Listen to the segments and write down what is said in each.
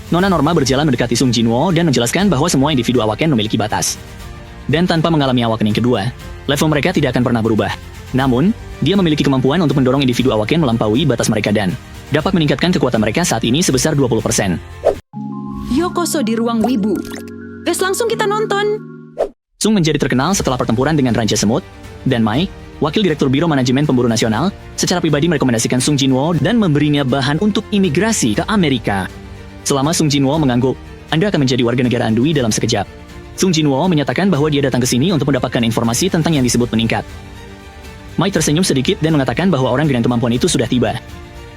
Nona Norma berjalan mendekati Sung Jinwoo dan menjelaskan bahwa semua individu Awaken memiliki batas. Dan tanpa mengalami Awakening kedua, level mereka tidak akan pernah berubah. Namun, dia memiliki kemampuan untuk mendorong individu Awaken melampaui batas mereka dan dapat meningkatkan kekuatan mereka saat ini sebesar 20%. Yokoso di ruang Wibu. Gas langsung kita nonton. Sung menjadi terkenal setelah pertempuran dengan Raja Semut, dan Mai, Wakil Direktur Biro Manajemen Pemburu Nasional, secara pribadi merekomendasikan Sung Jinwoo dan memberinya bahan untuk imigrasi ke Amerika. Selama Sung Jinwoo mengangguk, Anda akan menjadi warga negara Andui dalam sekejap. Sung Jinwoo menyatakan bahwa dia datang ke sini untuk mendapatkan informasi tentang yang disebut meningkat. Mai tersenyum sedikit dan mengatakan bahwa orang dengan kemampuan itu sudah tiba.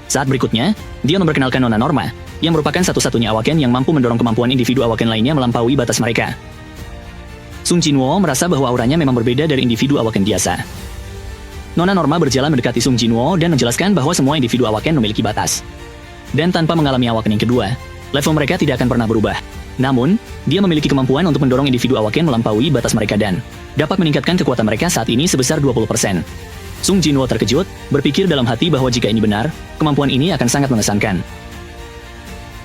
Saat berikutnya, dia memperkenalkan Nona Norma, yang merupakan satu-satunya Awaken yang mampu mendorong kemampuan individu Awaken lainnya melampaui batas mereka. Sung Jinwoo merasa bahwa auranya memang berbeda dari individu Awaken biasa. Nona Norma berjalan mendekati Sung Jinwoo dan menjelaskan bahwa semua individu Awaken memiliki batas. Dan tanpa mengalami Awakening kedua, level mereka tidak akan pernah berubah. Namun, dia memiliki kemampuan untuk mendorong individu Awaken melampaui batas mereka dan dapat meningkatkan kekuatan mereka saat ini sebesar 20%. Sung Jinwoo terkejut, berpikir dalam hati bahwa jika ini benar, kemampuan ini akan sangat mengesankan.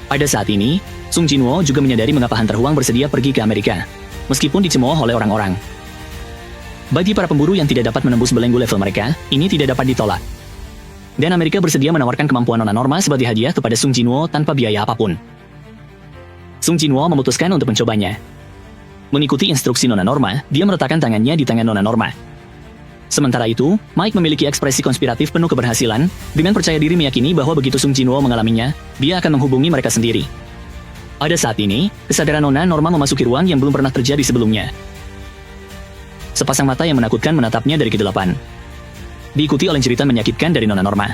Pada saat ini, Sung Jinwoo juga menyadari mengapa Hunter Huang bersedia pergi ke Amerika, meskipun dicemooh oleh orang-orang. Bagi para pemburu yang tidak dapat menembus belenggu level mereka, ini tidak dapat ditolak. Dan Amerika bersedia menawarkan kemampuan Nona Norma sebagai hadiah kepada Sung Jinwoo tanpa biaya apapun. Sung Jinwoo memutuskan untuk mencobanya. Mengikuti instruksi Nona Norma, dia meletakkan tangannya di tangan Nona Norma. Sementara itu, Mike memiliki ekspresi konspiratif penuh keberhasilan, dengan percaya diri meyakini bahwa begitu Sung Jinwoo mengalaminya, dia akan menghubungi mereka sendiri. Pada saat ini, kesadaran Nona Norma memasuki ruang yang belum pernah terjadi sebelumnya. Sepasang mata yang menakutkan menatapnya dari kegelapan. Diikuti oleh jeritan menyakitkan dari Nona Norma.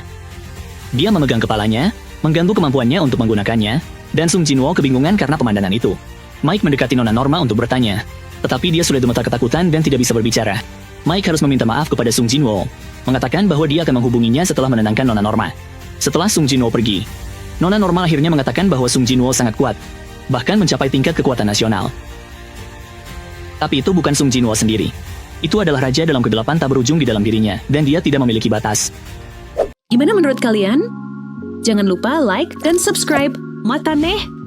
Dia memegang kepalanya, mengganggu kemampuannya untuk menggunakannya, dan Sung Jinwoo kebingungan karena pemandangan itu. Mike mendekati Nona Norma untuk bertanya, tetapi dia sudah gemetar ketakutan dan tidak bisa berbicara. Mike harus meminta maaf kepada Sung Jinwoo, mengatakan bahwa dia akan menghubunginya setelah menenangkan Nona Norma. Setelah Sung Jinwoo pergi, Nona Norma akhirnya mengatakan bahwa Sung Jinwoo sangat kuat, bahkan mencapai tingkat kekuatan nasional. Tapi itu bukan Sung Jinwoo sendiri. Itu adalah raja dalam kegelapan tak berujung di dalam dirinya, dan dia tidak memiliki batas. Gimana menurut kalian? Jangan lupa like dan subscribe. Mata neh!